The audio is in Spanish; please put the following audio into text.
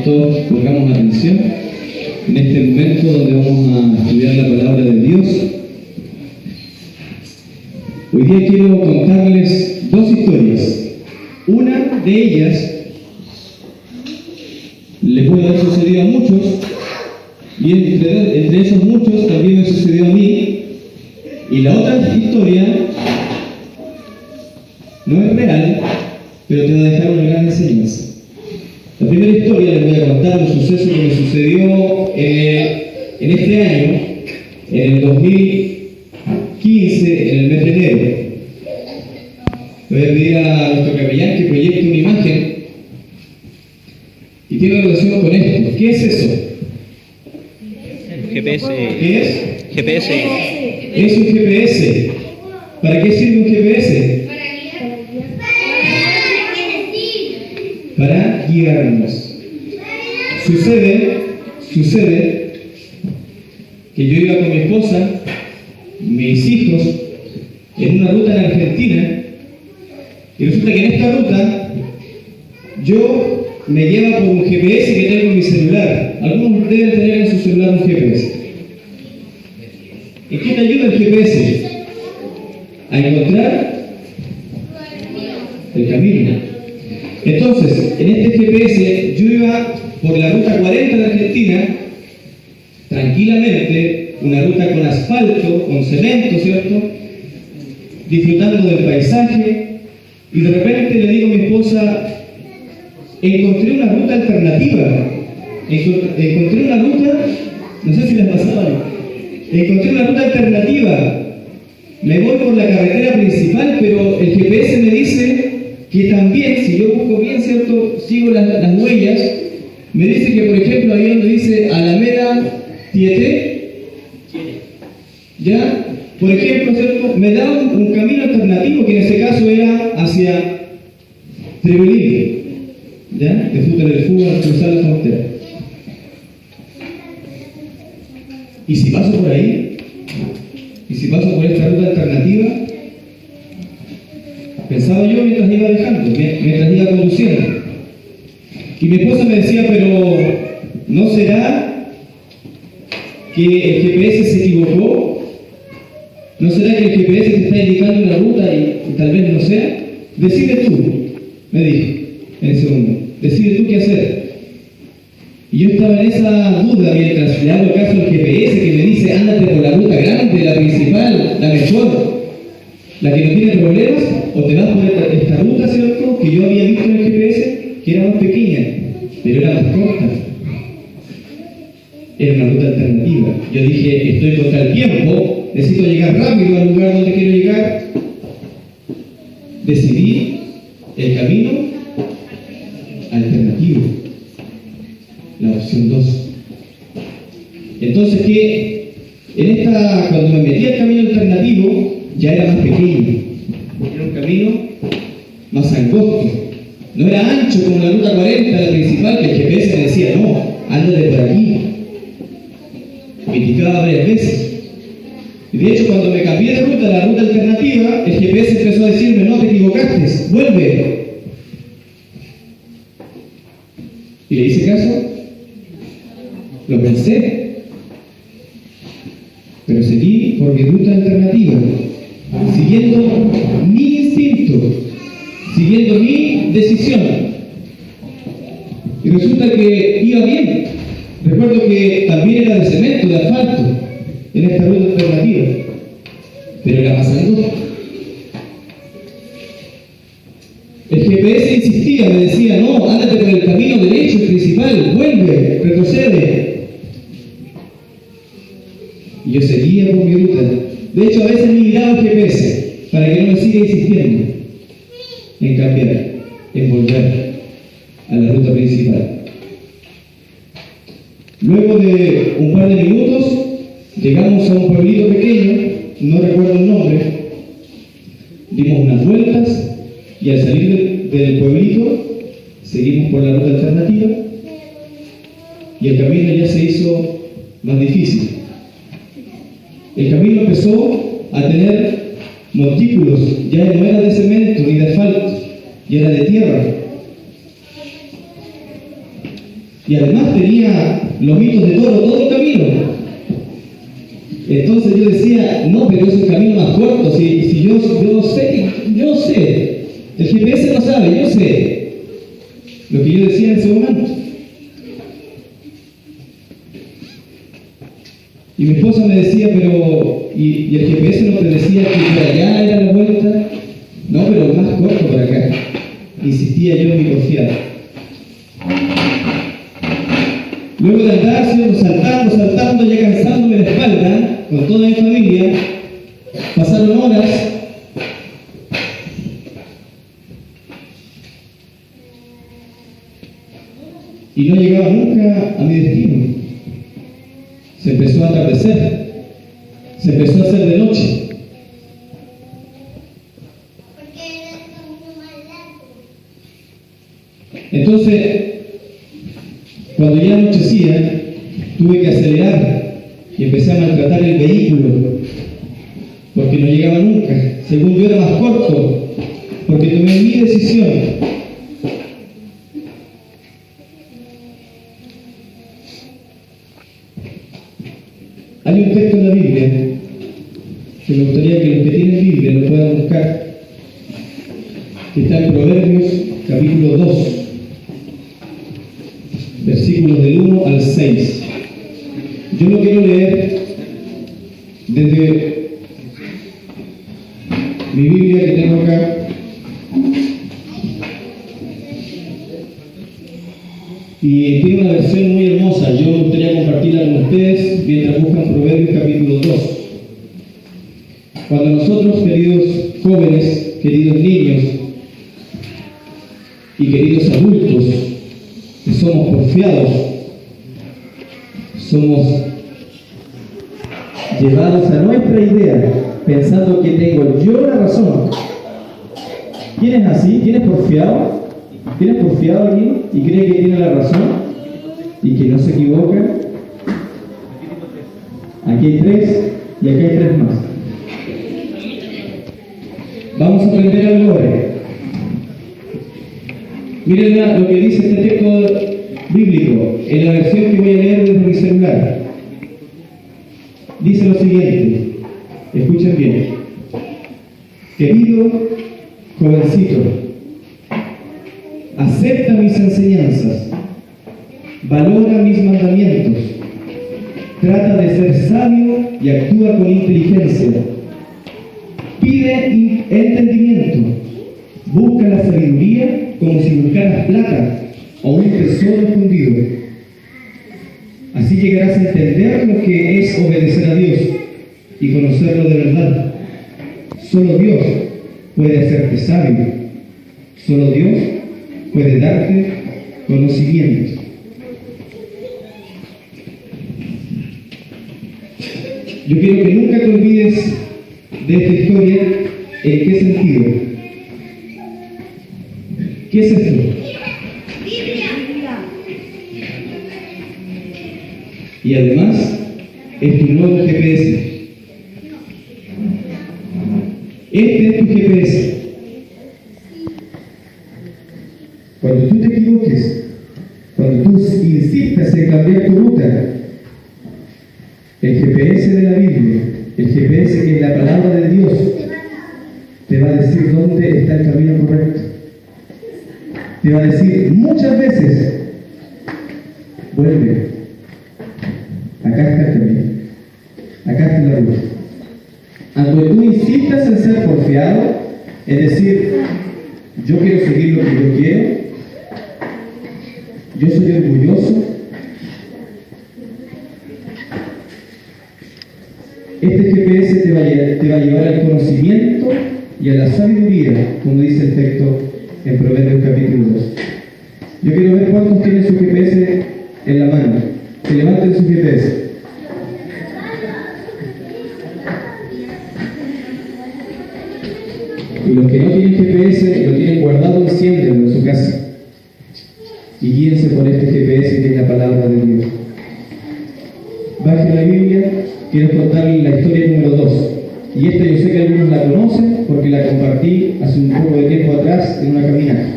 todos pongamos atención en este momento donde vamos a estudiar la palabra de Dios. Hoy día quiero contarles dos historias. Una de ellas le puede haber sucedido a muchos, y entre esos muchos también me sucedió a mí. Y la otra historia no es real, pero te va a dejar una gran enseñanza. La primera historia les voy a contar un suceso que me sucedió en este año, en el 2015, en el mes de enero. Le voy a pedir a nuestro capellán que proyecte una imagen y tiene relación con esto. ¿Qué es eso? GPS. ¿Qué es? GPS. Es un GPS. ¿Para qué sirve un GPS? Para guiarnos. Sucede que yo iba con mi esposa, mis hijos, en una ruta en Argentina, y resulta que en esta ruta yo me lleva por un GPS que tengo en mi celular. Algunos deben tener en su celular un GPS. ¿En qué te ayuda el GPS? A encontrar el camino. Entonces, en este GPS yo iba por la ruta 40 de Argentina, tranquilamente, una ruta con asfalto, con cemento, ¿cierto? Disfrutando del paisaje, y de repente le digo a mi esposa, encontré una ruta alternativa. Encontré una ruta, no sé si les pasaba, encontré una ruta alternativa. Me voy por la carretera principal, pero el GPS me dice que también, si yo busco bien, ¿cierto?, sigo las huellas, me dice que, por ejemplo, ahí donde dice Alameda Tieté, ¿ya? Por ejemplo, ¿cierto?, me da un camino alternativo que en ese caso era hacia Trevelin, ¿ya?, de fútbol del fútbol al cruzar la frontera. ¿Y si paso por ahí? ¿Y si paso por esta ruta alternativa? Pensaba yo mientras iba dejando, mientras iba conduciendo. Y mi esposa me decía, pero ¿no será que el GPS se equivocó? ¿No será que el GPS te está indicando una ruta y tal vez no sea? Decide tú, me dijo en ese momento. Decide tú qué hacer. Y yo estaba en esa duda mientras le hago caso al GPS que me dice, ándate por la ruta grande, la principal, la mejor, la que no tiene problemas, o te vas por esta ruta, ¿cierto?, que yo había visto en el GPS, que era más pequeña, pero era más corta. Era una ruta alternativa. Yo dije, estoy contra el tiempo, necesito llegar rápido al lugar donde quiero llegar. Decidí el camino alternativo, la opción 2. Entonces, cuando me metí al camino alternativo, ya era más pequeño, era un camino más angosto, no era ancho como la ruta 40, la principal, que el GPS me decía, no, ándate por aquí. Me indicaba varias veces. Y de hecho, cuando me cambié de ruta, la ruta alternativa, el GPS empezó a decirme, no, te equivocaste, vuelve. ¿Y le hice caso? Lo pensé, pero seguí por mi ruta alternativa, siguiendo mi instinto, siguiendo mi decisión. Y resulta que iba bien. Recuerdo que también era de cemento, de asfalto, en esta ruta alternativa, pero era más angosta. El GPS insistía, me decía, no, ándate por el camino derecho, el principal, vuelve, retrocede. Y yo seguía por mi ruta. De hecho, a veces ni miraba el GPS para que no me siga insistiendo en cambiar, en volver a la ruta principal. Luego de un par de minutos, llegamos a un pueblito pequeño, no recuerdo el nombre, dimos unas vueltas y al salir del pueblito, seguimos por la ruta alternativa y el camino ya se hizo más difícil. El camino empezó a tener montículos, ya no era de cemento ni de asfalto, ya era de tierra. Y además tenía lomitos de toro todo el camino. Entonces yo decía, no, pero es el camino más corto. Si yo sé. El GPS no sabe, yo sé. Lo que yo decía en ese momento. Y mi esposa me decía, pero, ¿y el GPS no te decía que por allá era la vuelta? No, pero más corto por acá. Insistía yo en mi confianza. Luego de andar saltando, ya cansándome la espalda, con toda mi familia, pasaron horas. Y no llegaba nunca a mi destino. Se empezó a atardecer, se empezó a hacer de noche. Entonces, cuando ya anochecía, tuve que acelerar y empecé a maltratar el vehículo, porque no llegaba nunca. Según yo era más corto, porque tomé mi decisión. Hay un texto en la Biblia que me gustaría que los que tienen Biblia lo puedan buscar, que está en Proverbios capítulo 2, versículos del 1 al 6. Yo lo quiero leer desde mi Biblia que tengo acá. Y tiene una versión muy hermosa. Yo me gustaría compartirla con ustedes mientras buscan Proverbios capítulo 2. Cuando nosotros, queridos jóvenes, queridos niños y queridos adultos, que somos porfiados, somos llevados a nuestra idea, pensando que tengo yo la razón. ¿Quién es así? ¿Quién es porfiado? ¿Quién es porfiado aquí y cree que tiene la razón y que no se equivoca? Aquí hay 3 y aquí hay 3 más. Vamos a aprender algo ahora. Miren lo que dice este texto bíblico en la versión que voy a leer desde mi celular. Dice lo siguiente, escuchen bien. Querido jovencito, acepta mis enseñanzas, valora mis mandamientos, trata de ser sabio y actúa con inteligencia. Pide entendimiento, busca la sabiduría como si buscaras plata o un tesoro escondido. Así llegarás a entender lo que es obedecer a Dios y conocerlo de verdad. Solo Dios puede hacerte sabio. Solo Dios puede darte conocimiento. Yo quiero que nunca te olvides de esta historia. ¿En qué sentido? ¿Qué es esto? Y además, es tu nuevo GPS. Este es tu GPS. Cuando tú te equivoques, cuando tú insistas en cambiar tu ruta, el GPS de la Biblia, el GPS que es la palabra de Dios, te va a decir dónde está el camino correcto. Te va a decir muchas veces, vuelve, acá está el camino, acá está la ruta. Aunque tú insistas en ser porfiado, es decir, yo quiero seguir lo que yo quiero, yo soy orgulloso, este GPS te va a llevar al conocimiento y a la sabiduría, como dice el texto en Proverbios capítulo 2. Yo quiero ver cuántos tienen su GPS en la mano. Que levanten su GPS. Y los que no tienen GPS, lo tienen guardado, enciéndenlo en su casa. Y guíense por este GPS que es la palabra de Dios. Bajen la Biblia, quiero contarles la historia número 2. Y esta yo sé que algunos la conocen porque la compartí hace un poco de tiempo atrás en una caminata.